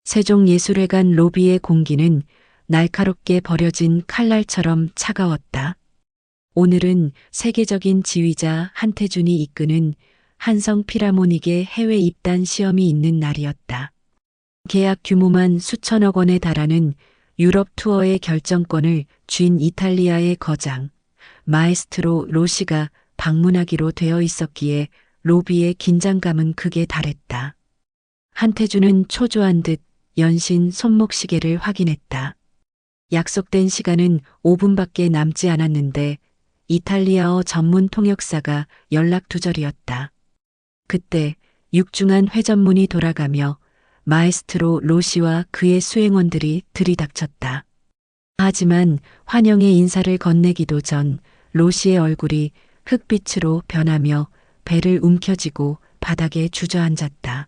세종예술회관 로비의 공기는 날카롭게 버려진 칼날처럼 차가웠다. 오늘은 세계적인 지휘자 한태준이 이끄는 한성 필하모닉의 해외 입단 시험이 있는 날이었다. 계약 규모만 수천억 원에 달하는 유럽 투어의 결정권을 쥔 이탈리아의 거장, 마에스트로 로시가 방문하기로 되어 있었기에 로비의 긴장감은 극에 달했다. 한태준은 초조한 듯 연신 손목시계를 확인했다. 약속된 시간은 5분밖에 남지 않았는데 이탈리아어 전문 통역사가 연락두절이었다. 그때 육중한 회전문이 돌아가며 마에스트로 로시와 그의 수행원들이 들이닥쳤다. 하지만 환영의 인사를 건네기도 전 로시의 얼굴이 흑빛으로 변하며 배를 움켜쥐고 바닥에 주저앉았다.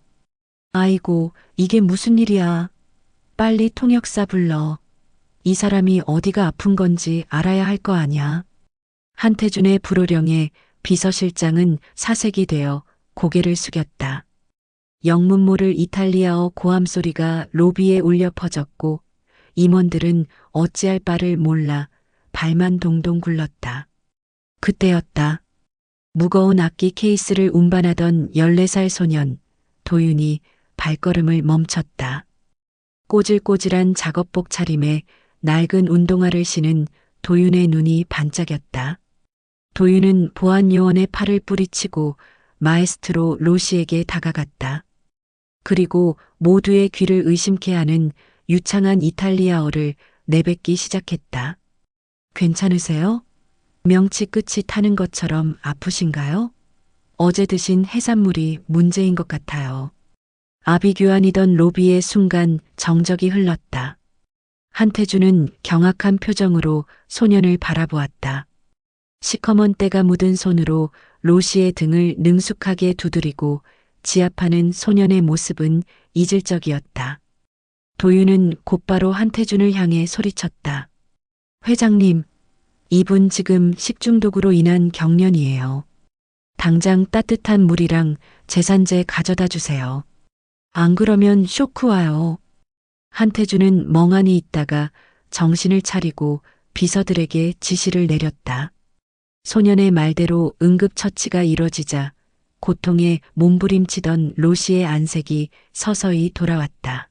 아이고, 이게 무슨 일이야. 빨리 통역사 불러. 이 사람이 어디가 아픈 건지 알아야 할 거 아냐. 한태준의 불호령에 비서실장은 사색이 되어 고개를 숙였다. 영문 모를 이탈리아어 고함 소리가 로비에 울려 퍼졌고 임원들은 어찌할 바를 몰라 발만 동동 굴렀다. 그때였다. 무거운 악기 케이스를 운반하던 14살 소년 도윤이 발걸음을 멈췄다. 꼬질꼬질한 작업복 차림에 낡은 운동화를 신은 도윤의 눈이 반짝였다. 도윤은 보안 요원의 팔을 뿌리치고 마에스트로 로시에게 다가갔다. 그리고 모두의 귀를 의심케 하는 유창한 이탈리아어를 내뱉기 시작했다. 괜찮으세요? 명치 끝이 타는 것처럼 아프신가요? 어제 드신 해산물이 문제인 것 같아요. 아비규환이던 로비의 순간 정적이 흘렀다. 한태준은 경악한 표정으로 소년을 바라보았다. 시커먼 때가 묻은 손으로 로시의 등을 능숙하게 두드리고 지압하는 소년의 모습은 잊을 적이었다. 도윤은 곧바로 한태준을 향해 소리쳤다. 회장님, 이분 지금 식중독으로 인한 경련이에요. 당장 따뜻한 물이랑 제산제 가져다 주세요. 안 그러면 쇼크 와요. 한태준은 멍하니 있다가 정신을 차리고 비서들에게 지시를 내렸다. 소년의 말대로 응급처치가 이뤄지자 고통에 몸부림치던 로시의 안색이 서서히 돌아왔다.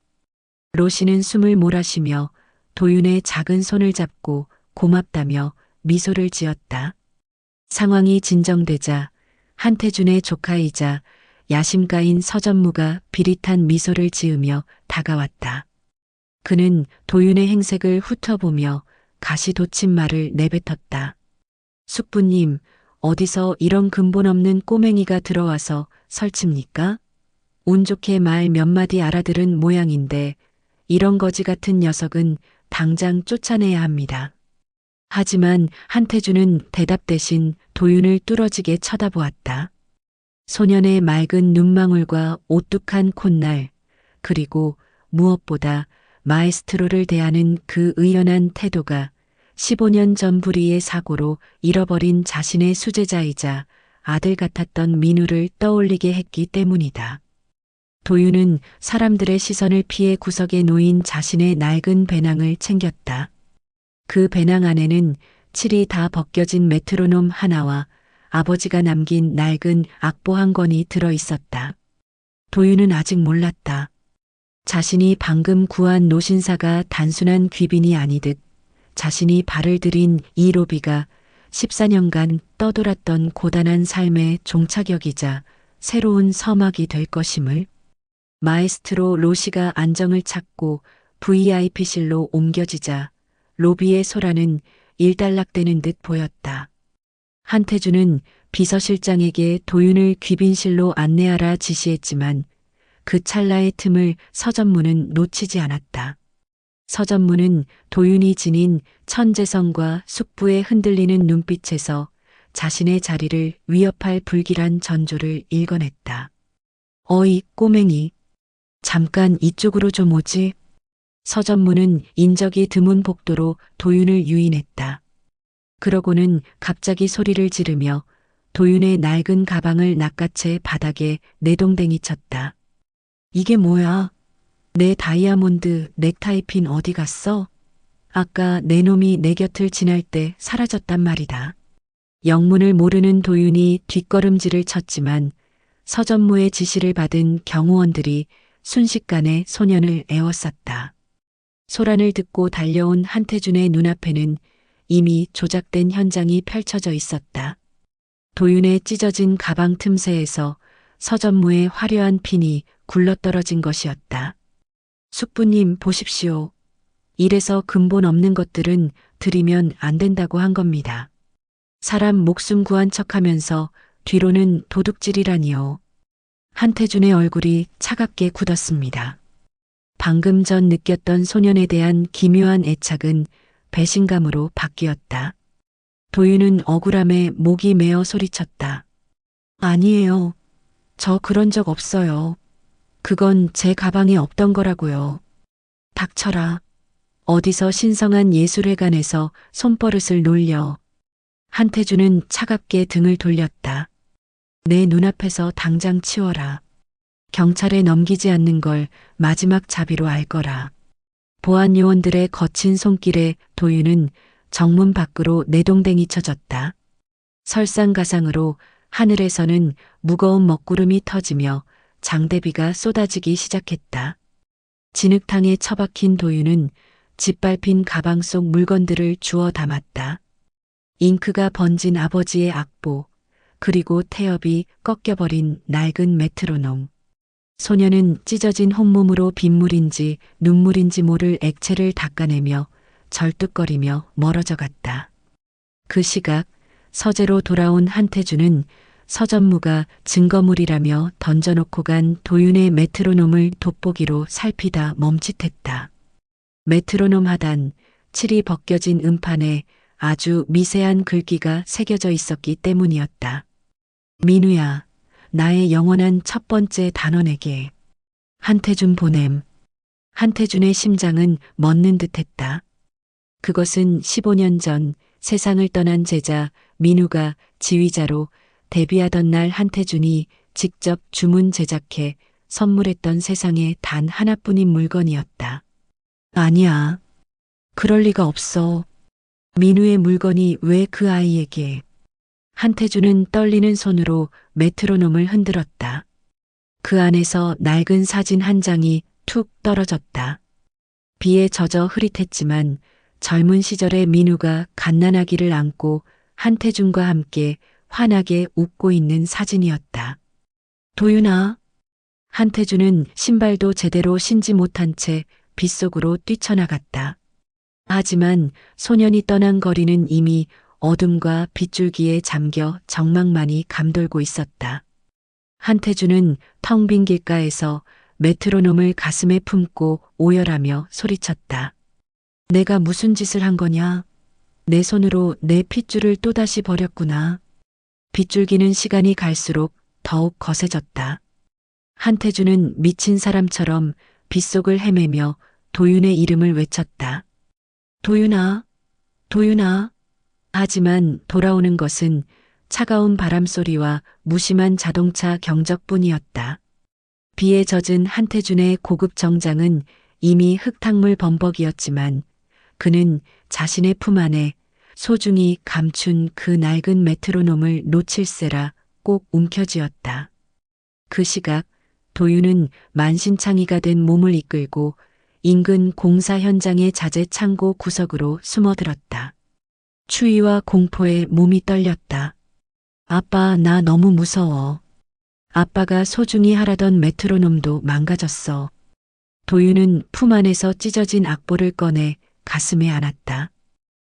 로시는 숨을 몰아쉬며 도윤의 작은 손을 잡고 고맙다며 미소를 지었다. 상황이 진정되자 한태준의 조카이자 야심가인 서전무가 비릿한 미소를 지으며 다가왔다. 그는 도윤의 행색을 훑어보며 가시돋친 말을 내뱉었다. 숙부님, 어디서 이런 근본 없는 꼬맹이가 들어와서 설칩니까? 운 좋게 말 몇 마디 알아들은 모양인데 이런 거지 같은 녀석은 당장 쫓아내야 합니다. 하지만 한태준은 대답 대신 도윤을 뚫어지게 쳐다보았다. 소년의 맑은 눈망울과 오뚝한 콧날, 그리고 무엇보다 마에스트로를 대하는 그 의연한 태도가 15년 전 불의의 사고로 잃어버린 자신의 수제자이자 아들 같았던 민우를 떠올리게 했기 때문이다. 도윤은 사람들의 시선을 피해 구석에 놓인 자신의 낡은 배낭을 챙겼다. 그 배낭 안에는 칠이 다 벗겨진 메트로놈 하나와 아버지가 남긴 낡은 악보 한 권이 들어 있었다. 도윤은 아직 몰랐다. 자신이 방금 구한 노신사가 단순한 귀빈이 아니듯 자신이 발을 들인 이 로비가 14년간 떠돌았던 고단한 삶의 종착역이자 새로운 서막이 될 것임을. 마에스트로 로시가 안정을 찾고 VIP실로 옮겨지자 로비의 소라는 일단락되는 듯 보였다. 한태준은 비서실장에게 도윤을 귀빈실로 안내하라 지시했지만 그 찰나의 틈을 서전무는 놓치지 않았다. 서전무는 도윤이 지닌 천재성과 숙부의 흔들리는 눈빛에서 자신의 자리를 위협할 불길한 전조를 읽어냈다. 어이 꼬맹이, 잠깐 이쪽으로 좀 오지. 서전무는 인적이 드문 복도로 도윤을 유인했다. 그러고는 갑자기 소리를 지르며 도윤의 낡은 가방을 낚아채 바닥에 내동댕이 쳤다. 이게 뭐야? 내 다이아몬드 넥타이 핀 어디 갔어? 아까 내 놈이 내 곁을 지날 때 사라졌단 말이다. 영문을 모르는 도윤이 뒷걸음질을 쳤지만 서전무의 지시를 받은 경호원들이 순식간에 소년을 에워쌌다. 소란을 듣고 달려온 한태준의 눈앞에는 이미 조작된 현장이 펼쳐져 있었다. 도윤의 찢어진 가방 틈새에서 서전무의 화려한 핀이 굴러떨어진 것이었다. 숙부님 보십시오. 이래서 근본 없는 것들은 드리면 안 된다고 한 겁니다. 사람 목숨 구한 척하면서 뒤로는 도둑질이라니요. 한태준의 얼굴이 차갑게 굳었습니다. 방금 전 느꼈던 소년에 대한 기묘한 애착은 배신감으로 바뀌었다. 도윤은 억울함에 목이 메어 소리쳤다. 아니에요. 저 그런 적 없어요. 그건 제 가방에 없던 거라고요. 닥쳐라. 어디서 신성한 예술회관에서 손버릇을 놀려. 한태준은 차갑게 등을 돌렸다. 내 눈앞에서 당장 치워라. 경찰에 넘기지 않는 걸 마지막 자비로 알 거라. 보안 요원들의 거친 손길에 도윤은 정문 밖으로 내동댕이 쳐졌다. 설상가상으로 하늘에서는 무거운 먹구름이 터지며 장대비가 쏟아지기 시작했다. 진흙탕에 처박힌 도윤은 짓밟힌 가방 속 물건들을 주워 담았다. 잉크가 번진 아버지의 악보, 그리고 태엽이 꺾여버린 낡은 메트로놈. 소녀는 찢어진 혼몸으로 빗물인지 눈물인지 모를 액체를 닦아내며 절뚝거리며 멀어져 갔다. 그 시각 서재로 돌아온 한태준은 서전무가 증거물이라며 던져놓고 간 도윤의 메트로놈을 돋보기로 살피다 멈칫했다. 메트로놈 하단, 칠이 벗겨진 음판에 아주 미세한 글귀가 새겨져 있었기 때문이었다. 민우야, 나의 영원한 첫 번째 단원에게. 한태준 보냄. 한태준의 심장은 멎는 듯했다. 그것은 15년 전 세상을 떠난 제자 민우가 지휘자로 데뷔하던 날 한태준이 직접 주문 제작해 선물했던 세상에 단 하나뿐인 물건이었다. 아니야. 그럴 리가 없어. 민우의 물건이 왜 그 아이에게. 한태준은 떨리는 손으로 메트로놈을 흔들었다. 그 안에서 낡은 사진 한 장이 툭 떨어졌다. 비에 젖어 흐릿했지만 젊은 시절의 민우가 갓난아기를 안고 한태준과 함께 환하게 웃고 있는 사진이었다. 도윤아. 한태준은 신발도 제대로 신지 못한 채 빗속으로 뛰쳐나갔다. 하지만 소년이 떠난 거리는 이미 어둠과 빗줄기에 잠겨 정막만이 감돌고 있었다. 한태준은 텅 빈 길가에서 메트로놈을 가슴에 품고 오열하며 소리쳤다. 내가 무슨 짓을 한 거냐? 내 손으로 내 핏줄을 또다시 버렸구나. 빗줄기는 시간이 갈수록 더욱 거세졌다. 한태준은 미친 사람처럼 빗속을 헤매며 도윤의 이름을 외쳤다. 도윤아, 도윤아. 하지만 돌아오는 것은 차가운 바람소리와 무심한 자동차 경적뿐이었다. 비에 젖은 한태준의 고급 정장은 이미 흙탕물 범벅이었지만 그는 자신의 품 안에 소중히 감춘 그 낡은 메트로놈을 놓칠세라 꼭 움켜쥐었다. 그 시각 도윤은 만신창이가 된 몸을 이끌고 인근 공사 현장의 자재 창고 구석으로 숨어들었다. 추위와 공포에 몸이 떨렸다. 아빠, 나 너무 무서워. 아빠가 소중히 하라던 메트로놈도 망가졌어. 도윤은 품 안에서 찢어진 악보를 꺼내 가슴에 안았다.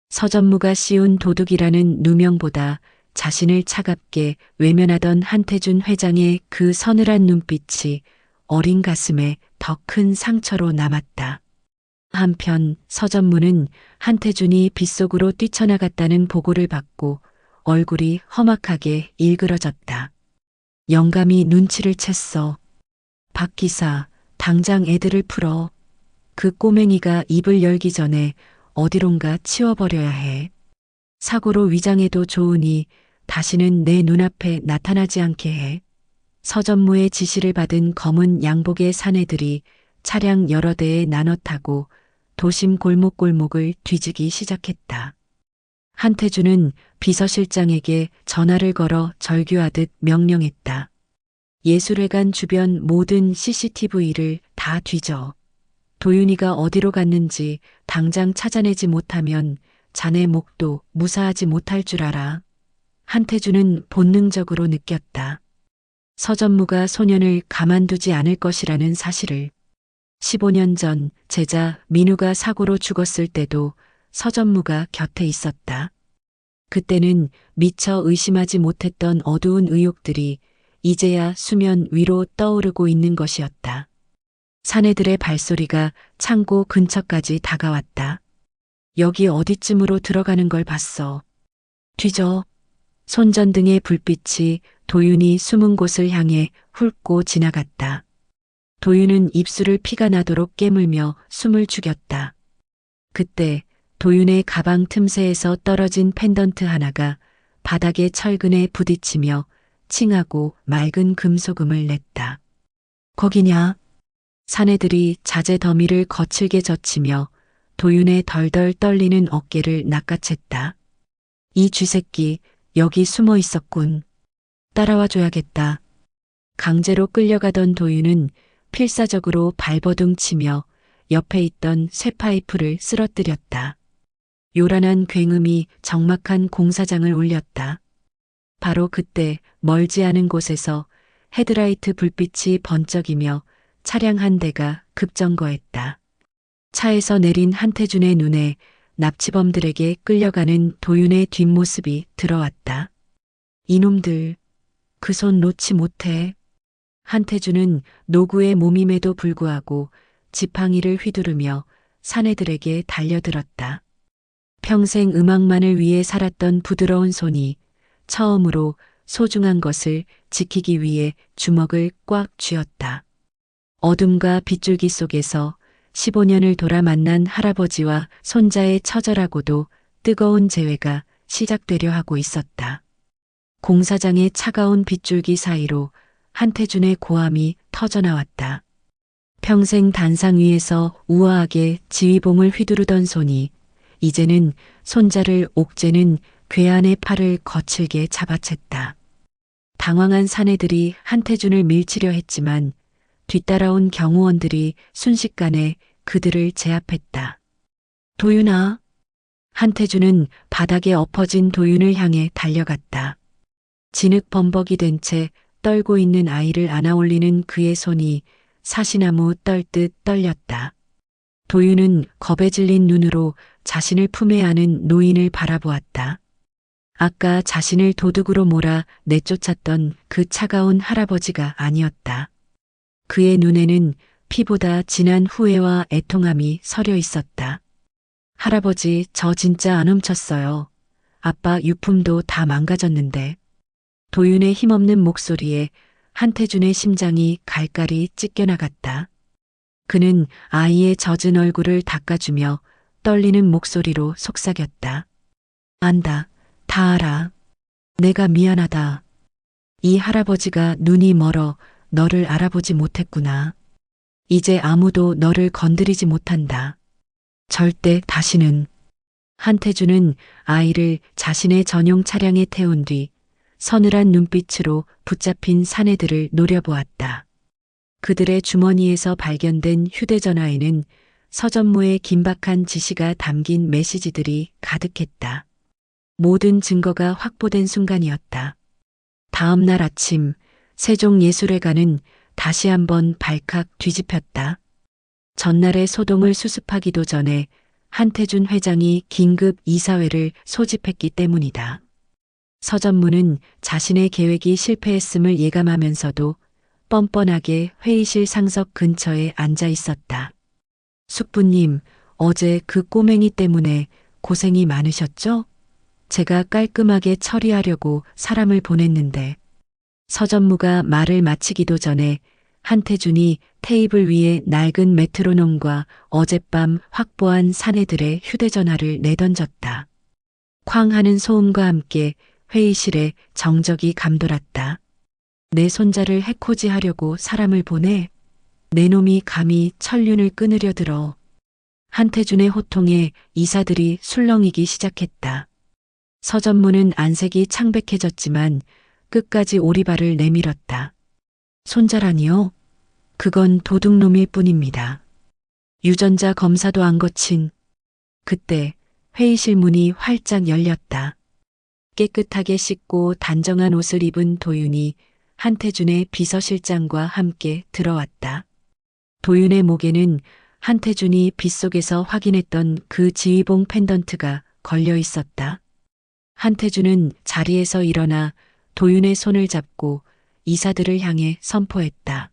서전무가 씌운 도둑이라는 누명보다 자신을 차갑게 외면하던 한태준 회장의 그 서늘한 눈빛이 어린 가슴에 더 큰 상처로 남았다. 한편 서전무는 한태준이 빗속으로 뛰쳐나갔다는 보고를 받고 얼굴이 험악하게 일그러졌다. 영감이 눈치를 챘어. 박 기사, 당장 애들을 풀어. 그 꼬맹이가 입을 열기 전에 어디론가 치워버려야 해. 사고로 위장해도 좋으니 다시는 내 눈앞에 나타나지 않게 해. 서전무의 지시를 받은 검은 양복의 사내들이 차량 여러 대에 나눠 타고 도심 골목골목을 뒤지기 시작했다. 한태준은 비서실장에게 전화를 걸어 절규하듯 명령했다. 예술회관 주변 모든 CCTV를 다 뒤져. 도윤이가 어디로 갔는지 당장 찾아내지 못하면 자네 목도 무사하지 못할 줄 알아. 한태준은 본능적으로 느꼈다. 서전무가 소년을 가만두지 않을 것이라는 사실을. 15년 전 제자 민우가 사고로 죽었을 때도 서전무가 곁에 있었다. 그때는 미처 의심하지 못했던 어두운 의혹들이 이제야 수면 위로 떠오르고 있는 것이었다. 사내들의 발소리가 창고 근처까지 다가왔다. 여기 어디쯤으로 들어가는 걸 봤어. 뒤져. 손전등의 불빛이 도윤이 숨은 곳을 향해 훑고 지나갔다. 도윤은 입술을 피가 나도록 깨물며 숨을 죽였다. 그때 도윤의 가방 틈새에서 떨어진 펜던트 하나가 바닥의 철근에 부딪히며 칭하고 맑은 금소금을 냈다. 거기냐? 사내들이 자재 더미를 거칠게 젖히며 도윤의 덜덜 떨리는 어깨를 낚아챘다. 이 쥐새끼 여기 숨어 있었군. 따라와 줘야겠다. 강제로 끌려가던 도윤은 필사적으로 발버둥 치며 옆에 있던 쇠파이프를 쓰러뜨렸다. 요란한 굉음이 적막한 공사장을 울렸다. 바로 그때 멀지 않은 곳에서 헤드라이트 불빛이 번쩍이며 차량 한 대가 급정거했다. 차에서 내린 한태준의 눈에 납치범들에게 끌려가는 도윤의 뒷모습이 들어왔다. 이놈들, 그 손 놓지 못해. 한태준은 노구의 몸임에도 불구하고 지팡이를 휘두르며 사내들에게 달려들었다. 평생 음악만을 위해 살았던 부드러운 손이 처음으로 소중한 것을 지키기 위해 주먹을 꽉 쥐었다. 어둠과 빗줄기 속에서 15년을 돌아 만난 할아버지와 손자의 처절하고도 뜨거운 재회가 시작되려 하고 있었다. 공사장의 차가운 빗줄기 사이로 한태준의 고함이 터져나왔다. 평생 단상 위에서 우아하게 지휘봉을 휘두르던 손이 이제는 손자를 옥죄는 괴한의 팔을 거칠게 잡아챘다. 당황한 사내들이 한태준을 밀치려 했지만 뒤따라온 경호원들이 순식간에 그들을 제압했다. 도윤아. 한태준은 바닥에 엎어진 도윤을 향해 달려갔다. 진흙 범벅이 된 채 떨고 있는 아이를 안아올리는 그의 손이 사시나무 떨듯 떨렸다. 도윤은 겁에 질린 눈으로 자신을 품에 안은 노인을 바라보았다. 아까 자신을 도둑으로 몰아 내쫓았던 그 차가운 할아버지가 아니었다. 그의 눈에는 피보다 진한 후회와 애통함이 서려 있었다. 할아버지, 저 진짜 안 훔쳤어요. 아빠 유품도 다 망가졌는데. 도윤의 힘없는 목소리에 한태준의 심장이 갈갈이 찢겨나갔다. 그는 아이의 젖은 얼굴을 닦아주며 떨리는 목소리로 속삭였다. 안다. 다 알아. 내가 미안하다. 이 할아버지가 눈이 멀어 너를 알아보지 못했구나. 이제 아무도 너를 건드리지 못한다. 절대 다시는. 한태준은 아이를 자신의 전용 차량에 태운 뒤 서늘한 눈빛으로 붙잡힌 사내들을 노려보았다. 그들의 주머니에서 발견된 휴대전화에는 서전무의 긴박한 지시가 담긴 메시지들이 가득했다. 모든 증거가 확보된 순간이었다. 다음 날 아침 세종예술회관은 다시 한번 발칵 뒤집혔다. 전날의 소동을 수습하기도 전에 한태준 회장이 긴급 이사회를 소집했기 때문이다. 서전무는 자신의 계획이 실패했음을 예감하면서도 뻔뻔하게 회의실 상석 근처에 앉아 있었다. 숙부님, 어제 그 꼬맹이 때문에 고생이 많으셨죠? 제가 깔끔하게 처리하려고 사람을 보냈는데. 서전무가 말을 마치기도 전에 한태준이 테이블 위에 낡은 메트로놈과 어젯밤 확보한 사내들의 휴대전화를 내던졌다. 쾅 하는 소음과 함께 회의실에 정적이 감돌았다. 내 손자를 해코지하려고 사람을 보내? 내 놈이 감히 천륜을 끊으려 들어. 한태준의 호통에 이사들이 술렁이기 시작했다. 서전무는 안색이 창백해졌지만 끝까지 오리발을 내밀었다. 손자라니요? 그건 도둑놈일 뿐입니다. 유전자 검사도 안 거친. 그때 회의실 문이 활짝 열렸다. 깨끗하게 씻고 단정한 옷을 입은 도윤이 한태준의 비서실장과 함께 들어왔다. 도윤의 목에는 한태준이 빗속에서 확인했던 그 지휘봉 펜던트가 걸려 있었다. 한태준은 자리에서 일어나 도윤의 손을 잡고 이사들을 향해 선포했다.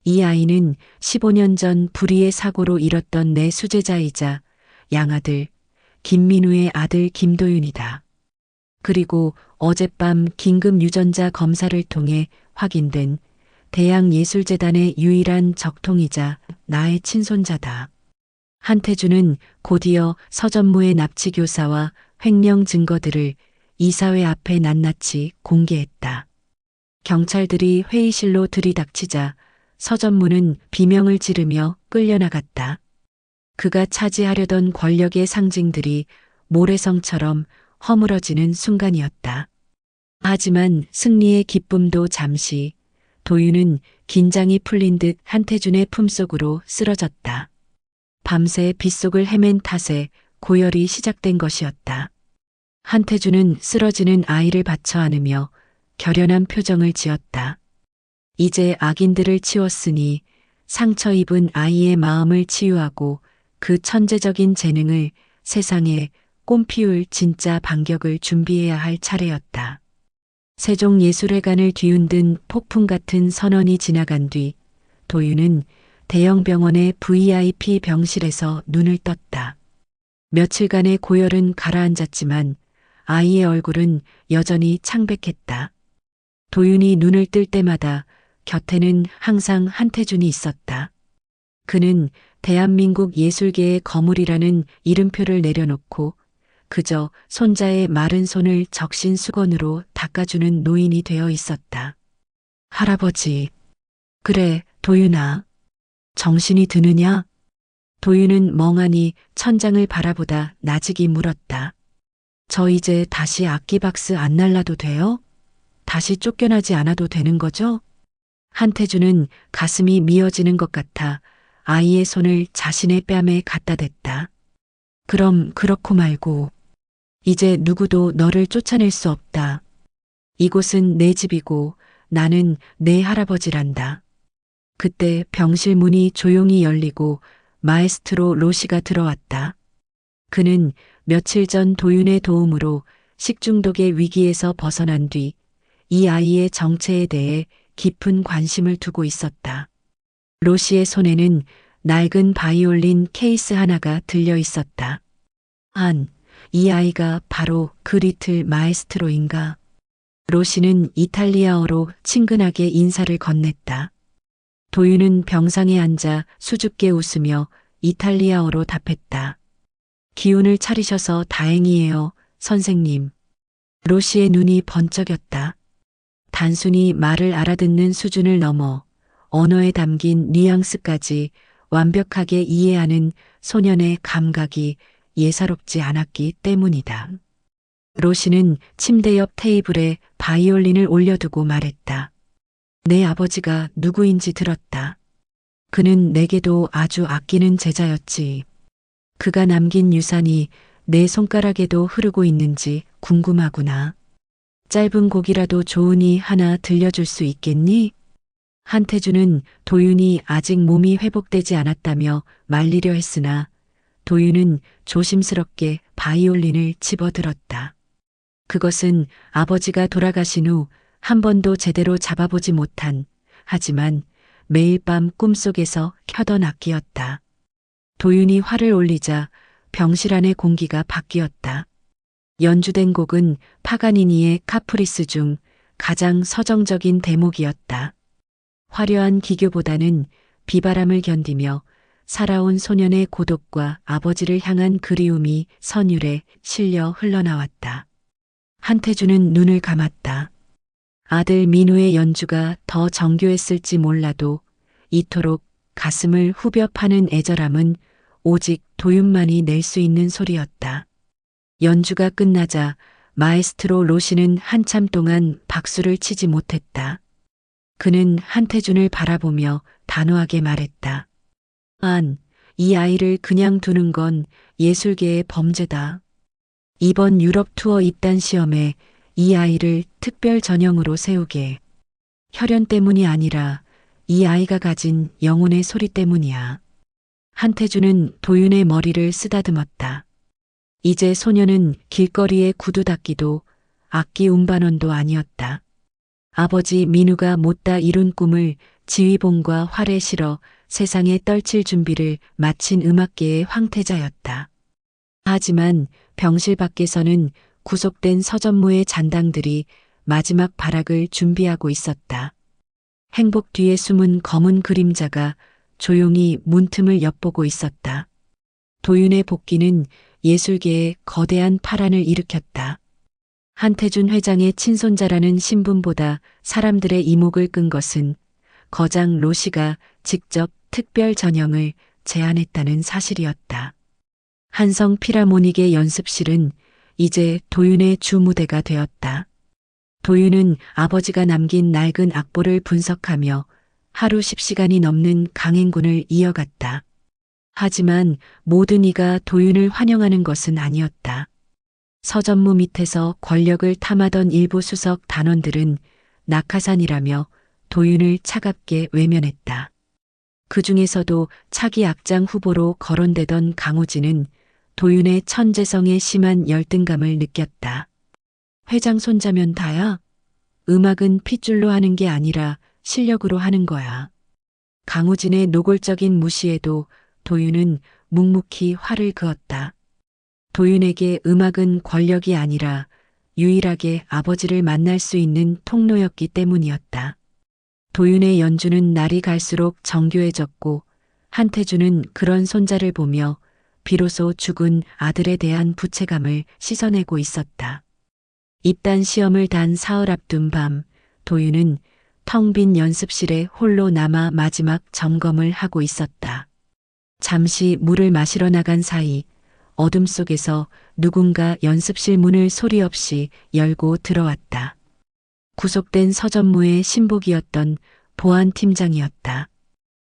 이 아이는 15년 전 불의의 사고로 잃었던 내 수제자이자 양아들 김민우의 아들 김도윤이다. 그리고 어젯밤 긴급 유전자 검사를 통해 확인된 대양예술재단의 유일한 적통이자 나의 친손자다. 한태준은 곧이어 서전무의 납치교사와 횡령 증거들을 이사회 앞에 낱낱이 공개했다. 경찰들이 회의실로 들이닥치자 서전무는 비명을 지르며 끌려나갔다. 그가 차지하려던 권력의 상징들이 모래성처럼 허물어지는 순간이었다. 하지만 승리의 기쁨도 잠시, 도윤은 긴장이 풀린 듯 한태준의 품속으로 쓰러졌다. 밤새 빗속을 헤맨 탓에 고열이 시작된 것이었다. 한태준은 쓰러지는 아이를 받쳐 안으며 결연한 표정을 지었다. 이제 악인들을 치웠으니 상처 입은 아이의 마음을 치유하고 그 천재적인 재능을 세상에 꽃피울 진짜 반격을 준비해야 할 차례였다. 세종예술회관을 뒤흔든 폭풍 같은 선언이 지나간 뒤 도윤은 대형 병원의 VIP 병실에서 눈을 떴다. 며칠간의 고열은 가라앉았지만 아이의 얼굴은 여전히 창백했다. 도윤이 눈을 뜰 때마다 곁에는 항상 한태준이 있었다. 그는 대한민국 예술계의 거물이라는 이름표를 내려놓고 그저 손자의 마른 손을 적신수건으로 닦아주는 노인이 되어 있었다. 할아버지. 그래, 도윤아. 정신이 드느냐? 도윤은 멍하니 천장을 바라보다 나직이 물었다. 저 이제 다시 악기박스 안 날라도 돼요? 다시 쫓겨나지 않아도 되는 거죠? 한태준은 가슴이 미어지는 것 같아 아이의 손을 자신의 뺨에 갖다 댔다. 그럼 그렇고 말고 이제 누구도 너를 쫓아낼 수 없다. 이곳은 내 집이고 나는 내 할아버지란다. 그때 병실 문이 조용히 열리고 마에스트로 로시가 들어왔다. 그는 며칠 전 도윤의 도움으로 식중독의 위기에서 벗어난 뒤 이 아이의 정체에 대해 깊은 관심을 두고 있었다. 로시의 손에는 낡은 바이올린 케이스 하나가 들려 있었다. 이 아이가 바로 그 리틀 마에스트로인가? 로시는 이탈리아어로 친근하게 인사를 건넸다. 도윤은 병상에 앉아 수줍게 웃으며 이탈리아어로 답했다. 기운을 차리셔서 다행이에요, 선생님. 로시의 눈이 번쩍였다. 단순히 말을 알아듣는 수준을 넘어 언어에 담긴 뉘앙스까지 완벽하게 이해하는 소년의 감각이 예사롭지 않았기 때문이다. 로시는 침대 옆 테이블에 바이올린을 올려두고 말했다. 내 아버지가 누구인지 들었다. 그는 내게도 아주 아끼는 제자였지. 그가 남긴 유산이 내 손가락에도 흐르고 있는지 궁금하구나. 짧은 곡이라도 좋으니 하나 들려줄 수 있겠니? 한태준은 도윤이 아직 몸이 회복되지 않았다며 말리려 했으나 도윤은 조심스럽게 바이올린을 집어들었다. 그것은 아버지가 돌아가신 후 한 번도 제대로 잡아보지 못한, 하지만 매일 밤 꿈속에서 켜던 악기였다. 도윤이 화를 올리자 병실 안의 공기가 바뀌었다. 연주된 곡은 파가니니의 카프리스 중 가장 서정적인 대목이었다. 화려한 기교보다는 비바람을 견디며 살아온 소년의 고독과 아버지를 향한 그리움이 선율에 실려 흘러나왔다. 한태준은 눈을 감았다. 아들 민우의 연주가 더 정교했을지 몰라도 이토록 가슴을 후벼 파는 애절함은 오직 도윤만이 낼 수 있는 소리였다. 연주가 끝나자 마에스트로 로시는 한참 동안 박수를 치지 못했다. 그는 한태준을 바라보며 단호하게 말했다. 이 아이를 그냥 두는 건 예술계의 범죄다. 이번 유럽 투어 입단 시험에 이 아이를 특별 전형으로 세우게. 혈연 때문이 아니라 이 아이가 가진 영혼의 소리 때문이야. 한태준은 도윤의 머리를 쓰다듬었다. 이제 소녀는 길거리의 구두 닦기도 악기 운반원도 아니었다. 아버지 민우가 못다 이룬 꿈을 지휘봉과 활에 실어 세상에 떨칠 준비를 마친 음악계의 황태자였다. 하지만 병실 밖에서는 구속된 서전무의 잔당들이 마지막 발악을 준비하고 있었다. 행복 뒤에 숨은 검은 그림자가 조용히 문틈을 엿보고 있었다. 도윤의 복귀는 예술계에 거대한 파란을 일으켰다. 한태준 회장의 친손자라는 신분보다 사람들의 이목을 끈 것은 거장 로시가 직접 특별 전형을 제안했다는 사실이었다. 한성 필하모닉의 연습실은 이제 도윤의 주무대가 되었다. 도윤은 아버지가 남긴 낡은 악보를 분석하며 하루 10시간이 넘는 강행군을 이어갔다. 하지만 모든 이가 도윤을 환영하는 것은 아니었다. 서전무 밑에서 권력을 탐하던 일부 수석 단원들은 낙하산이라며 도윤을 차갑게 외면했다. 그 중에서도 차기 악장 후보로 거론되던 강호진은 도윤의 천재성에 심한 열등감을 느꼈다. 회장 손자면 다야? 음악은 핏줄로 하는 게 아니라 실력으로 하는 거야. 강호진의 노골적인 무시에도 도윤은 묵묵히 활을 그었다. 도윤에게 음악은 권력이 아니라 유일하게 아버지를 만날 수 있는 통로였기 때문이었다. 도윤의 연주는 날이 갈수록 정교해졌고 한태준은 그런 손자를 보며 비로소 죽은 아들에 대한 부채감을 씻어내고 있었다. 입단 시험을 단 사흘 앞둔 밤, 도윤은 텅 빈 연습실에 홀로 남아 마지막 점검을 하고 있었다. 잠시 물을 마시러 나간 사이 어둠 속에서 누군가 연습실 문을 소리 없이 열고 들어왔다. 구속된 서전무의 신복이었던 보안팀장이었다.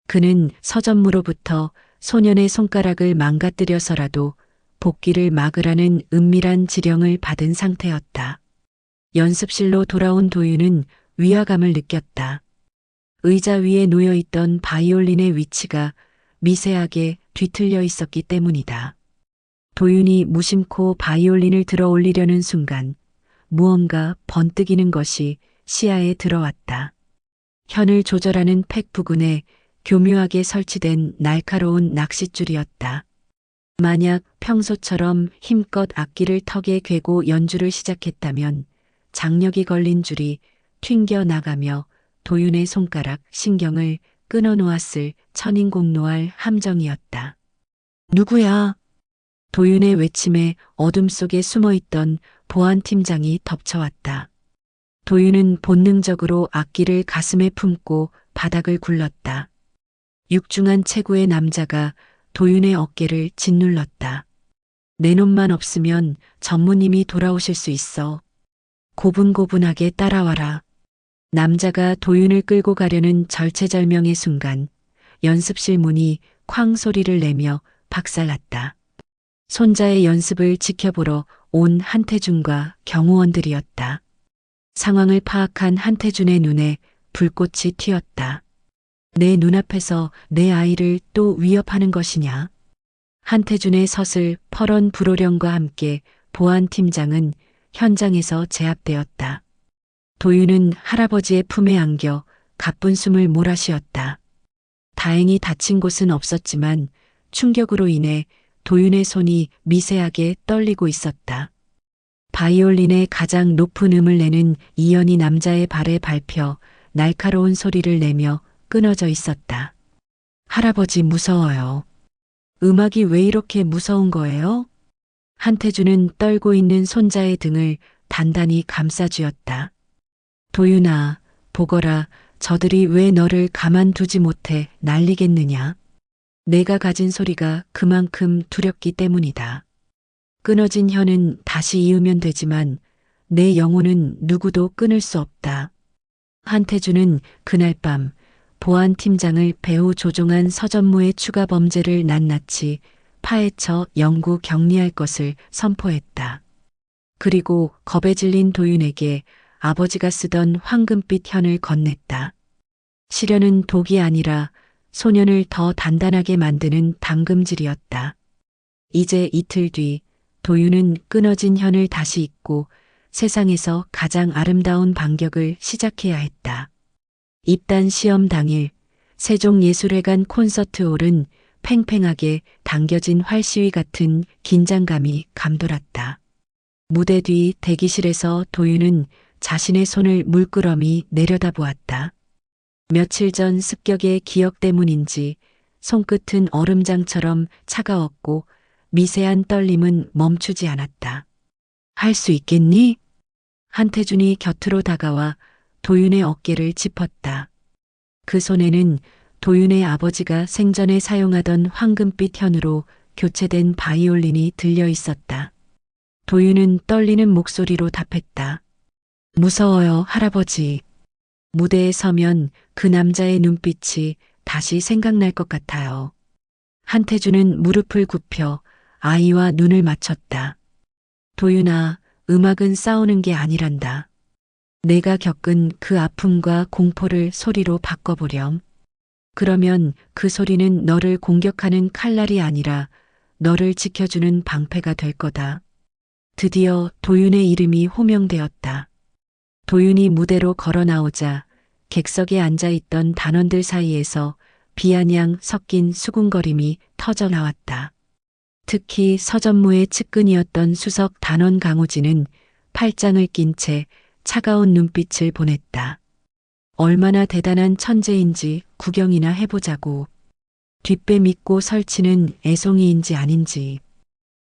그는 서전무로부터 소년의 손가락을 망가뜨려서라도 복귀를 막으라는 은밀한 지령을 받은 상태였다. 연습실로 돌아온 도윤은 위화감을 느꼈다. 의자 위에 놓여있던 바이올린의 위치가 미세하게 뒤틀려 있었기 때문이다. 도윤이 무심코 바이올린을 들어 올리려는 순간 무언가 번뜩이는 것이 시야에 들어왔다. 현을 조절하는 팩 부근에 교묘하게 설치된 날카로운 낚싯줄이었다. 만약 평소처럼 힘껏 악기를 턱에 괴고 연주를 시작했다면 장력이 걸린 줄이 튕겨 나가며 도윤의 손가락 신경을 끊어놓았을 천인공노할 함정이었다. 누구야? 도윤의 외침에 어둠 속에 숨어있던 보안팀장이 덮쳐왔다. 도윤은 본능적으로 악기를 가슴에 품고 바닥을 굴렀다. 육중한 체구의 남자가 도윤의 어깨를 짓눌렀다. 내 놈만 없으면 전무님이 돌아오실 수 있어. 고분고분하게 따라와라. 남자가 도윤을 끌고 가려는 절체절명의 순간 연습실 문이 쾅 소리를 내며 박살났다. 손자의 연습을 지켜보러 온 한태준과 경호원들이었다. 상황을 파악한 한태준의 눈에 불꽃이 튀었다. 내 눈앞에서 내 아이를 또 위협하는 것이냐? 한태준의 서슬 퍼런 불호령과 함께 보안팀장은 현장에서 제압되었다. 도윤은 할아버지의 품에 안겨 가쁜 숨을 몰아쉬었다. 다행히 다친 곳은 없었지만 충격으로 인해 도윤의 손이 미세하게 떨리고 있었다. 바이올린의 가장 높은 음을 내는 이연이 남자의 발에 밟혀 날카로운 소리를 내며 끊어져 있었다. 할아버지 무서워요. 음악이 왜 이렇게 무서운 거예요? 한태준은 떨고 있는 손자의 등을 단단히 감싸쥐었다. 도윤아, 보거라, 저들이 왜 너를 가만두지 못해 난리겠느냐? 내가 가진 소리가 그만큼 두렵기 때문이다. 끊어진 혀는 다시 이으면 되지만 내 영혼은 누구도 끊을 수 없다. 한태준은 그날 밤 보안팀장을 배후 조종한 서전무의 추가 범죄를 낱낱이 파헤쳐 영구 격리할 것을 선포했다. 그리고 겁에 질린 도윤에게 아버지가 쓰던 황금빛 현을 건넸다. 시련은 독이 아니라 소년을 더 단단하게 만드는 담금질이었다. 이제 이틀 뒤 도윤은 끊어진 현을 다시 잇고 세상에서 가장 아름다운 반격을 시작해야 했다. 입단 시험 당일 세종예술회관 콘서트홀은 팽팽하게 당겨진 활시위 같은 긴장감이 감돌았다. 무대 뒤 대기실에서 도윤은 자신의 손을 물끄러미 내려다보았다. 며칠 전 습격의 기억 때문인지 손끝은 얼음장처럼 차가웠고 미세한 떨림은 멈추지 않았다. 할 수 있겠니? 한태준이 곁으로 다가와 도윤의 어깨를 짚었다. 그 손에는 도윤의 아버지가 생전에 사용하던 황금빛 현으로 교체된 바이올린이 들려 있었다. 도윤은 떨리는 목소리로 답했다. 무서워요, 할아버지. 무대에 서면 그 남자의 눈빛이 다시 생각날 것 같아요. 한태준은 무릎을 굽혀 아이와 눈을 맞췄다. 도윤아, 음악은 싸우는 게 아니란다. 내가 겪은 그 아픔과 공포를 소리로 바꿔보렴. 그러면 그 소리는 너를 공격하는 칼날이 아니라 너를 지켜주는 방패가 될 거다. 드디어 도윤의 이름이 호명되었다. 도윤이 무대로 걸어 나오자 객석에 앉아있던 단원들 사이에서 비아냥 섞인 수군거림이 터져 나왔다. 특히 서전무의 측근이었던 수석 단원 강우진은 팔짱을 낀 채 차가운 눈빛을 보냈다. 얼마나 대단한 천재인지 구경이나 해보자고. 뒷배 믿고 설치는 애송이인지 아닌지.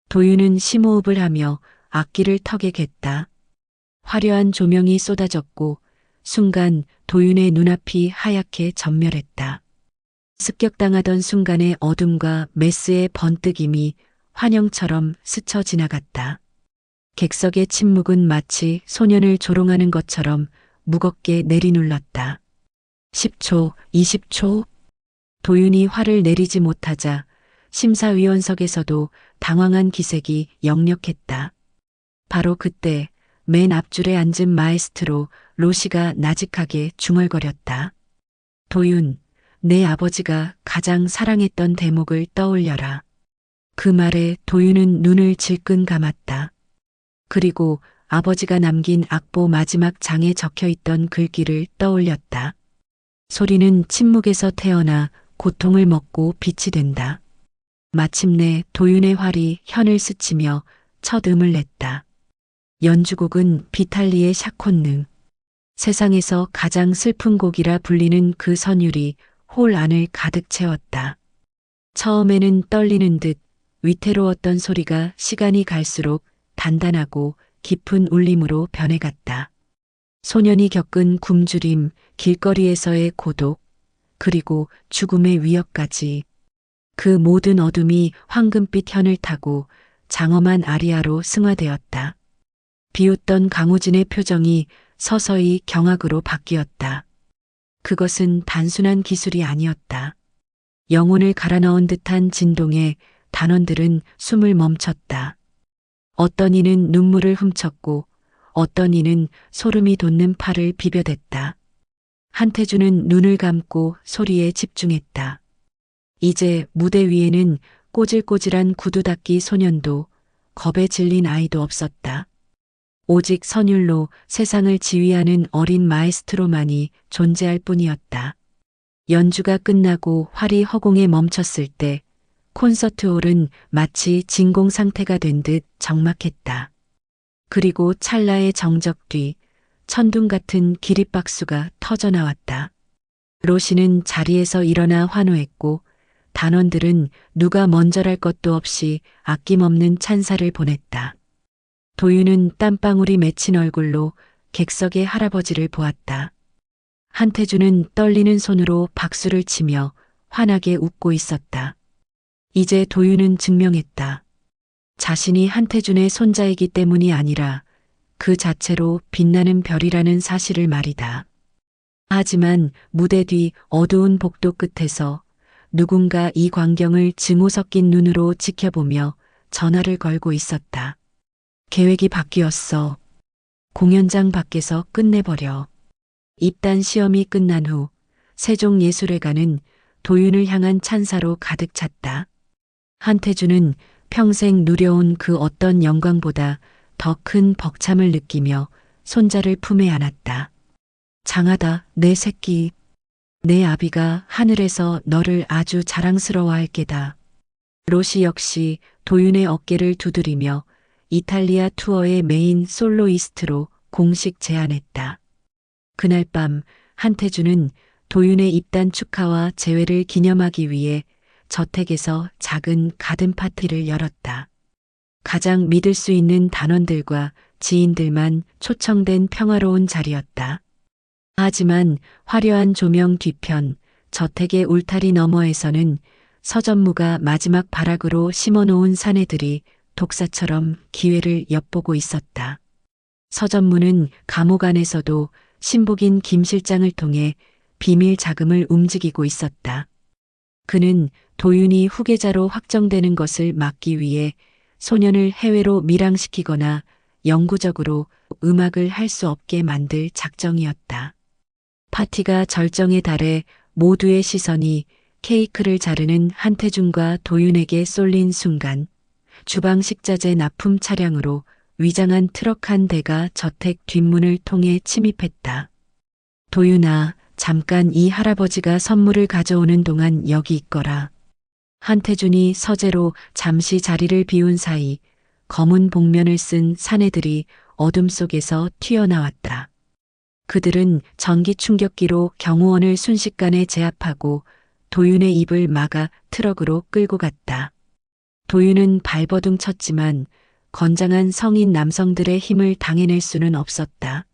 도윤은 심호흡을 하며 악기를 턱에 갰다. 화려한 조명이 쏟아졌고 순간 도윤의 눈앞이 하얗게 전멸했다. 습격당하던 순간의 어둠과 메스의 번뜩임이 환영처럼 스쳐 지나갔다. 객석의 침묵은 마치 소년을 조롱하는 것처럼 무겁게 내리눌렀다. 10초, 20초. 도윤이 화를 내리지 못하자 심사위원석에서도 당황한 기색이 역력했다. 바로 그때 맨 앞줄에 앉은 마에스트로 로시가 나직하게 중얼거렸다. 도윤, 내 아버지가 가장 사랑했던 대목을 떠올려라. 그 말에 도윤은 눈을 질끈 감았다. 그리고 아버지가 남긴 악보 마지막 장에 적혀있던 글귀를 떠올렸다. 소리는 침묵에서 태어나 고통을 먹고 빛이 된다. 마침내 도윤의 활이 현을 스치며 첫 음을 냈다. 연주곡은 비탈리의 샤콘느. 세상에서 가장 슬픈 곡이라 불리는 그 선율이 홀 안을 가득 채웠다. 처음에는 떨리는 듯 위태로웠던 소리가 시간이 갈수록 단단하고 깊은 울림으로 변해갔다. 소년이 겪은 굶주림, 길거리에서의 고독, 그리고 죽음의 위협까지 그 모든 어둠이 황금빛 현을 타고 장엄한 아리아로 승화되었다. 비웃던 강우진의 표정이 서서히 경악으로 바뀌었다. 그것은 단순한 기술이 아니었다. 영혼을 갈아넣은 듯한 진동에 단원들은 숨을 멈췄다. 어떤 이는 눈물을 훔쳤고 어떤 이는 소름이 돋는 팔을 비벼댔다. 한태준은 눈을 감고 소리에 집중했다. 이제 무대 위에는 꼬질꼬질한 구두 닦기 소년도 겁에 질린 아이도 없었다. 오직 선율로 세상을 지휘하는 어린 마에스트로만이 존재할 뿐이었다. 연주가 끝나고 활이 허공에 멈췄을 때 콘서트홀은 마치 진공 상태가 된 듯 적막했다. 그리고 찰나의 정적 뒤 천둥 같은 기립박수가 터져 나왔다. 로시는 자리에서 일어나 환호했고 단원들은 누가 먼저랄 것도 없이 아낌없는 찬사를 보냈다. 도윤은 땀방울이 맺힌 얼굴로 객석의 할아버지를 보았다. 한태준은 떨리는 손으로 박수를 치며 환하게 웃고 있었다. 이제 도윤은 증명했다. 자신이 한태준의 손자이기 때문이 아니라 그 자체로 빛나는 별이라는 사실을 말이다. 하지만 무대 뒤 어두운 복도 끝에서 누군가 이 광경을 증오 섞인 눈으로 지켜보며 전화를 걸고 있었다. 계획이 바뀌었어. 공연장 밖에서 끝내버려. 입단 시험이 끝난 후 세종예술회관은 도윤을 향한 찬사로 가득 찼다. 한태준은 평생 누려온 그 어떤 영광보다 더 큰 벅참을 느끼며 손자를 품에 안았다. 장하다, 내 새끼. 내 아비가 하늘에서 너를 아주 자랑스러워할 게다. 로시 역시 도윤의 어깨를 두드리며 이탈리아 투어의 메인 솔로이스트로 공식 제안했다. 그날 밤 한태준은 도윤의 입단 축하와 재회를 기념하기 위해 저택에서 작은 가든 파티를 열었다. 가장 믿을 수 있는 단원들과 지인들만 초청된 평화로운 자리였다. 하지만 화려한 조명 뒤편 저택의 울타리 너머에서는 서전무가 마지막 발악으로 심어놓은 사내들이 독사처럼 기회를 엿보고 있었다. 서전무는 감옥 안에서도 신복인 김 실장을 통해 비밀 자금을 움직이고 있었다. 그는 도윤이 후계자로 확정되는 것을 막기 위해 소년을 해외로 밀항시키거나 영구적으로 음악을 할 수 없게 만들 작정이었다. 파티가 절정에 달해 모두의 시선이 케이크를 자르는 한태준과 도윤에게 쏠린 순간 주방 식자재 납품 차량으로 위장한 트럭 한 대가 저택 뒷문을 통해 침입했다. 도윤아, 잠깐 이 할아버지가 선물을 가져오는 동안 여기 있거라. 한태준이 서재로 잠시 자리를 비운 사이 검은 복면을 쓴 사내들이 어둠 속에서 튀어나왔다. 그들은 전기 충격기로 경호원을 순식간에 제압하고 도윤의 입을 막아 트럭으로 끌고 갔다. 도윤은 발버둥 쳤지만 건장한 성인 남성들의 힘을 당해낼 수는 없었다.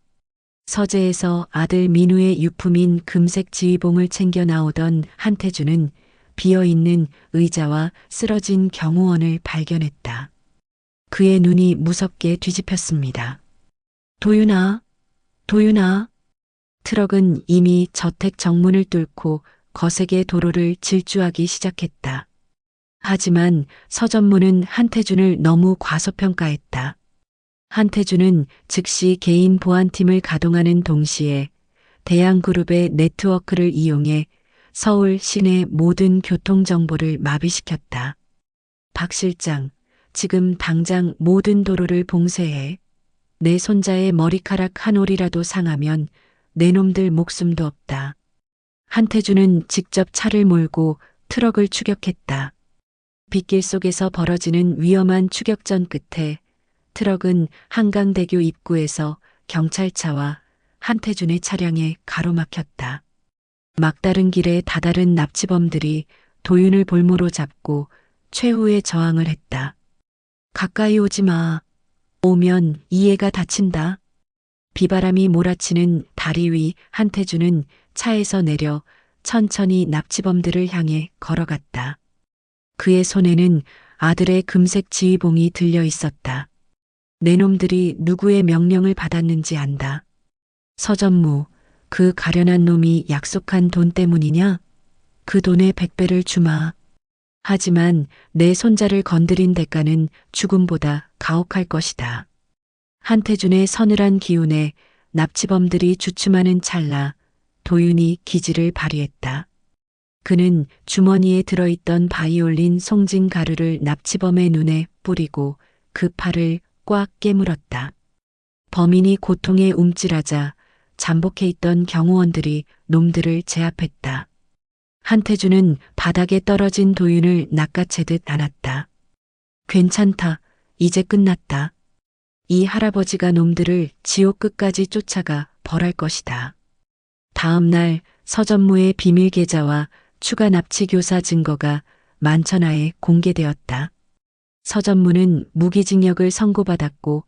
서재에서 아들 민우의 유품인 금색 지휘봉을 챙겨 나오던 한태준은 비어있는 의자와 쓰러진 경호원을 발견했다. 그의 눈이 무섭게 뒤집혔습니다. 도윤아, 도윤아. 트럭은 이미 저택 정문을 뚫고 거세게 도로를 질주하기 시작했다. 하지만 서전무는 한태준을 너무 과소평가했다. 한태준은 즉시 개인 보안팀을 가동하는 동시에 대양그룹의 네트워크를 이용해 서울 시내 모든 교통정보를 마비시켰다. 박 실장, 지금 당장 모든 도로를 봉쇄해. 내 손자의 머리카락 한 올이라도 상하면 내 놈들 목숨도 없다. 한태준은 직접 차를 몰고 트럭을 추격했다. 빗길 속에서 벌어지는 위험한 추격전 끝에 트럭은 한강대교 입구에서 경찰차와 한태준의 차량에 가로막혔다. 막다른 길에 다다른 납치범들이 도윤을 볼모로 잡고 최후의 저항을 했다. 가까이 오지 마. 오면 이 애가 다친다. 비바람이 몰아치는 다리 위 한태준은 차에서 내려 천천히 납치범들을 향해 걸어갔다. 그의 손에는 아들의 금색 지휘봉이 들려 있었다. 내 놈들이 누구의 명령을 받았는지 안다. 서전무, 그 가련한 놈이 약속한 돈 때문이냐? 그 돈의 100배를 주마. 하지만 내 손자를 건드린 대가는 죽음보다 가혹할 것이다. 한태준의 서늘한 기운에 납치범들이 주춤하는 찰나 도윤이 기지를 발휘했다. 그는 주머니에 들어있던 바이올린 송진 가루를 납치범의 눈에 뿌리고 그 팔을 꽉 깨물었다. 범인이 고통에 움찔하자 잠복해 있던 경호원들이 놈들을 제압했다. 한태준은 바닥에 떨어진 도윤을 낚아채듯 안았다. 괜찮다. 이제 끝났다. 이 할아버지가 놈들을 지옥 끝까지 쫓아가 벌할 것이다. 다음 날 서전무의 비밀 계좌와 추가 납치 교사 증거가 만천하에 공개되었다. 서전무는 무기징역을 선고받았고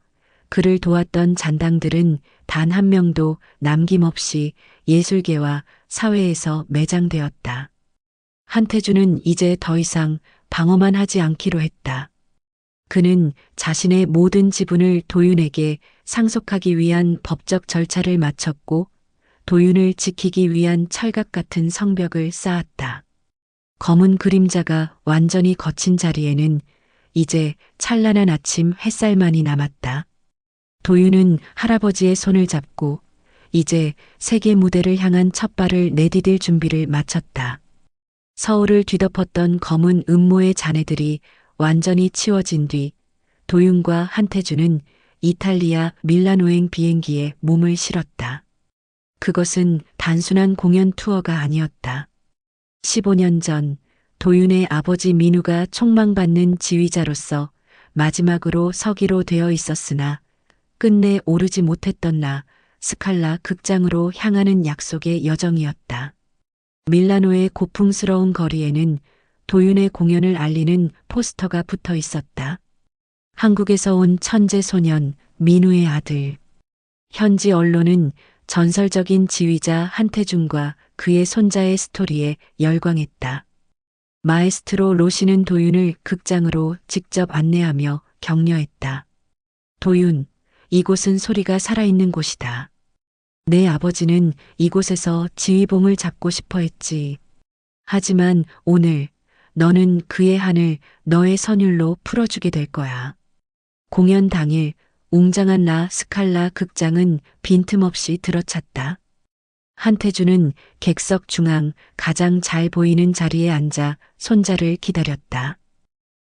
그를 도왔던 잔당들은 단 한 명도 남김없이 예술계와 사회에서 매장되었다. 한태준은 이제 더 이상 방어만 하지 않기로 했다. 그는 자신의 모든 지분을 도윤에게 상속하기 위한 법적 절차를 마쳤고 도윤을 지키기 위한 철갑 같은 성벽을 쌓았다. 검은 그림자가 완전히 거친 자리에는 이제 찬란한 아침 햇살만이 남았다. 도윤은 할아버지의 손을 잡고 이제 세계 무대를 향한 첫 발을 내디딜 준비를 마쳤다. 서울을 뒤덮었던 검은 음모의 잔해들이 완전히 치워진 뒤 도윤과 한태준은 이탈리아 밀라노행 비행기에 몸을 실었다. 그것은 단순한 공연 투어가 아니었다. 15년 전 도윤의 아버지 민우가 총망받는 지휘자로서 마지막으로 서기로 되어 있었으나 끝내 오르지 못했던 라 스칼라 극장으로 향하는 약속의 여정이었다. 밀라노의 고풍스러운 거리에는 도윤의 공연을 알리는 포스터가 붙어 있었다. 한국에서 온 천재 소년 민우의 아들. 현지 언론은 전설적인 지휘자 한태준과 그의 손자의 스토리에 열광했다. 마에스트로 로시는 도윤을 극장으로 직접 안내하며 격려했다. 도윤, 이곳은 소리가 살아있는 곳이다. 내 아버지는 이곳에서 지휘봉을 잡고 싶어 했지. 하지만 오늘 너는 그의 한을 너의 선율로 풀어주게 될 거야. 공연 당일 웅장한 라 스칼라 극장은 빈틈없이 들어찼다. 한태준은 객석 중앙 가장 잘 보이는 자리에 앉아 손자를 기다렸다.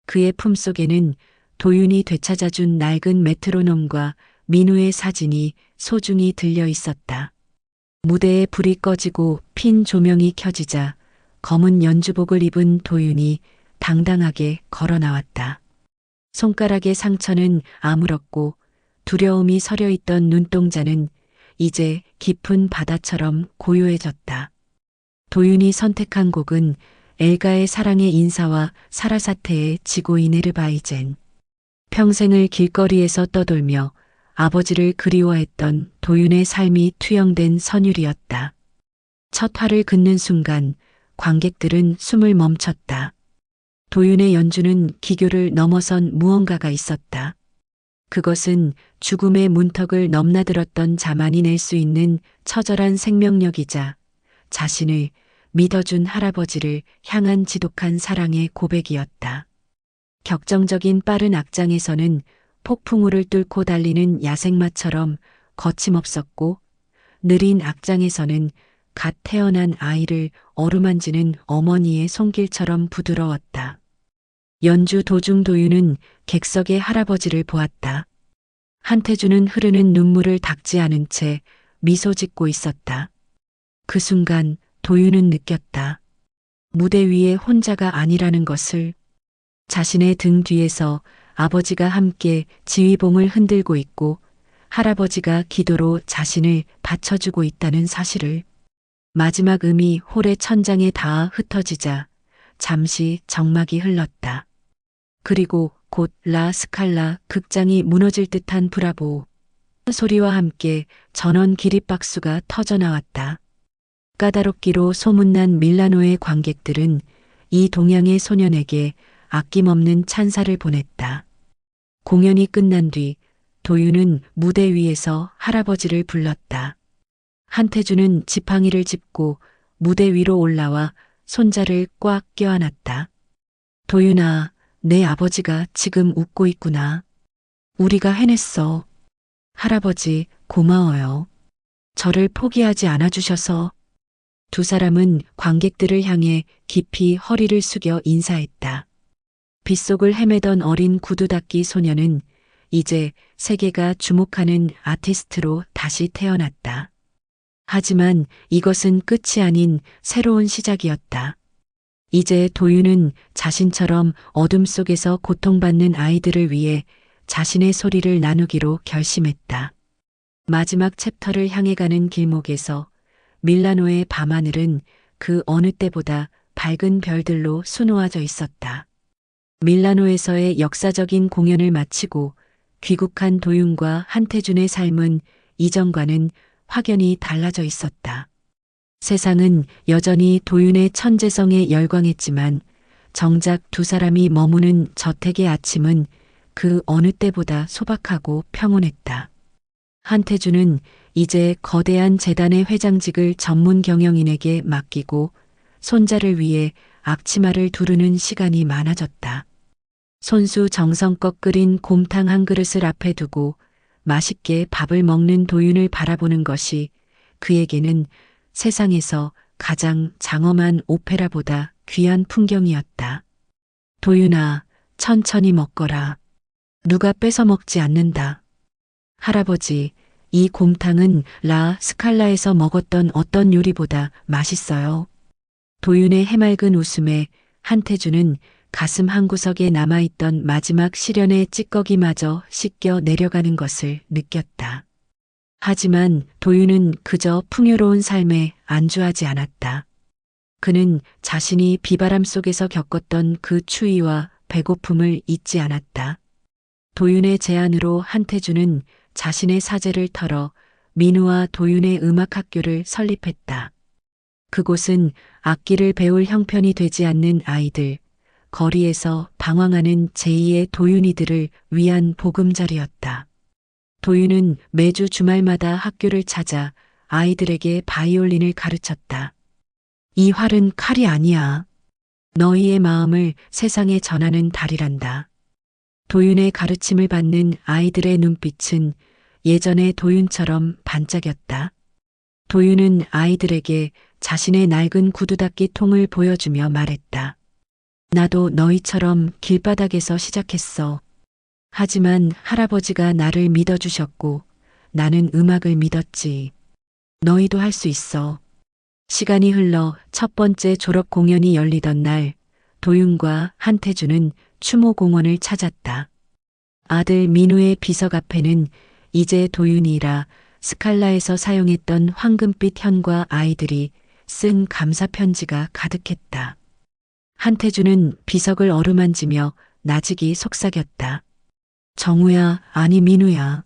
그의 품속에는 도윤이 되찾아준 낡은 메트로놈과 민우의 사진이 소중히 들려 있었다. 무대에 불이 꺼지고 핀 조명이 켜지자 검은 연주복을 입은 도윤이 당당하게 걸어 나왔다. 손가락의 상처는 아물었고 두려움이 서려 있던 눈동자는 이제 깊은 바다처럼 고요해졌다. 도윤이 선택한 곡은 엘가의 사랑의 인사와 사라사테의 지고 이네르바이젠. 평생을 길거리에서 떠돌며 아버지를 그리워했던 도윤의 삶이 투영된 선율이었다. 첫 활을 긋는 순간 관객들은 숨을 멈췄다. 도윤의 연주는 기교를 넘어선 무언가가 있었다. 그것은 죽음의 문턱을 넘나들었던 자만이 낼 수 있는 처절한 생명력이자 자신을 믿어준 할아버지를 향한 지독한 사랑의 고백이었다. 격정적인 빠른 악장에서는 폭풍우를 뚫고 달리는 야생마처럼 거침없었고 느린 악장에서는 갓 태어난 아이를 어루만지는 어머니의 손길처럼 부드러웠다. 연주 도중 도윤은 객석의 할아버지를 보았다. 한태준은 흐르는 눈물을 닦지 않은 채 미소 짓고 있었다. 그 순간 도윤은 느꼈다. 무대 위에 혼자가 아니라는 것을. 자신의 등 뒤에서 아버지가 함께 지휘봉을 흔들고 있고 할아버지가 기도로 자신을 받쳐주고 있다는 사실을. 마지막 음이 홀의 천장에 닿아 흩어지자 잠시 정막이 흘렀다. 그리고 곧 라 스칼라 극장이 무너질 듯한 브라보 소리와 함께 전원 기립박수가 터져나왔다. 까다롭기로 소문난 밀라노의 관객들은 이 동양의 소년에게 아낌없는 찬사를 보냈다. 공연이 끝난 뒤 도윤은 무대 위에서 할아버지를 불렀다. 한태준은 지팡이를 짚고 무대 위로 올라와 손자를 꽉 껴안았다. 도윤아, 내 아버지가 지금 웃고 있구나. 우리가 해냈어. 할아버지, 고마워요. 저를 포기하지 않아주셔서. 두 사람은 관객들을 향해 깊이 허리를 숙여 인사했다. 빗속을 헤매던 어린 구두닦이 소녀는 이제 세계가 주목하는 아티스트로 다시 태어났다. 하지만 이것은 끝이 아닌 새로운 시작이었다. 이제 도윤은 자신처럼 어둠 속에서 고통받는 아이들을 위해 자신의 소리를 나누기로 결심했다. 마지막 챕터를 향해 가는 길목에서 밀라노의 밤하늘은 그 어느 때보다 밝은 별들로 수놓아져 있었다. 밀라노에서의 역사적인 공연을 마치고 귀국한 도윤과 한태준의 삶은 이전과는 확연히 달라져 있었다. 세상은 여전히 도윤의 천재성에 열광했지만 정작 두 사람이 머무는 저택의 아침은 그 어느 때보다 소박하고 평온했다. 한태주는 이제 거대한 재단의 회장직을 전문 경영인에게 맡기고 손자를 위해 앞치마를 두르는 시간이 많아졌다. 손수 정성껏 끓인 곰탕 한 그릇을 앞에 두고 맛있게 밥을 먹는 도윤을 바라보는 것이 그에게는 세상에서 가장 장엄한 오페라보다 귀한 풍경이었다. 도윤아, 천천히 먹거라. 누가 뺏어 먹지 않는다. 할아버지, 이 곰탕은 라 스칼라에서 먹었던 어떤 요리보다 맛있어요. 도윤의 해맑은 웃음에 한태주는 가슴 한구석에 남아있던 마지막 시련의 찌꺼기마저 씻겨 내려가는 것을 느꼈다. 하지만 도윤은 그저 풍요로운 삶에 안주하지 않았다. 그는 자신이 비바람 속에서 겪었던 그 추위와 배고픔을 잊지 않았다. 도윤의 제안으로 한태주는 자신의 사재를 털어 민우와 도윤의 음악학교를 설립했다. 그곳은 악기를 배울 형편이 되지 않는 아이들, 거리에서 방황하는 제2의 도윤이들을 위한 보금자리였다. 도윤은 매주 주말마다 학교를 찾아 아이들에게 바이올린을 가르쳤다. 이 활은 칼이 아니야. 너희의 마음을 세상에 전하는 달이란다. 도윤의 가르침을 받는 아이들의 눈빛은 예전의 도윤처럼 반짝였다. 도윤은 아이들에게 자신의 낡은 구두닦이 통을 보여주며 말했다. 나도 너희처럼 길바닥에서 시작했어. 하지만 할아버지가 나를 믿어주셨고 나는 음악을 믿었지. 너희도 할 수 있어. 시간이 흘러 첫 번째 졸업 공연이 열리던 날, 도윤과 한태주는 추모공원을 찾았다. 아들 민우의 비석 앞에는 이제 도윤이라 스칼라에서 사용했던 황금빛 현과 아이들이 쓴 감사 편지가 가득했다. 한태주는 비석을 어루만지며 나직이 속삭였다. 정우야, 아니 민우야.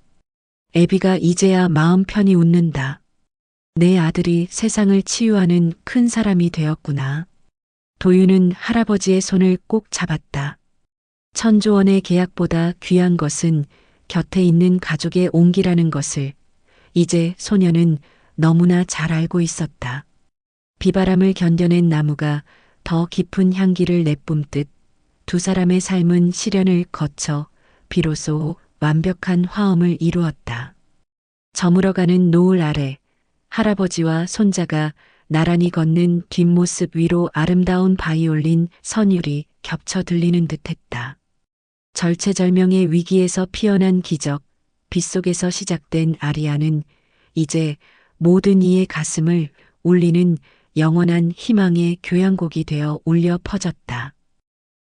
애비가 이제야 마음 편히 웃는다. 내 아들이 세상을 치유하는 큰 사람이 되었구나. 도윤은 할아버지의 손을 꼭 잡았다. 천조원의 계약보다 귀한 것은 곁에 있는 가족의 온기라는 것을 이제 소녀는 너무나 잘 알고 있었다. 비바람을 견뎌낸 나무가 더 깊은 향기를 내뿜듯 두 사람의 삶은 시련을 거쳐 비로소 완벽한 화음을 이루었다. 저물어가는 노을 아래 할아버지와 손자가 나란히 걷는 뒷모습 위로 아름다운 바이올린 선율이 겹쳐 들리는 듯했다. 절체절명의 위기에서 피어난 기적, 빗속에서 시작된 아리아는 이제 모든 이의 가슴을 울리는 영원한 희망의 교향곡이 되어 울려 퍼졌다.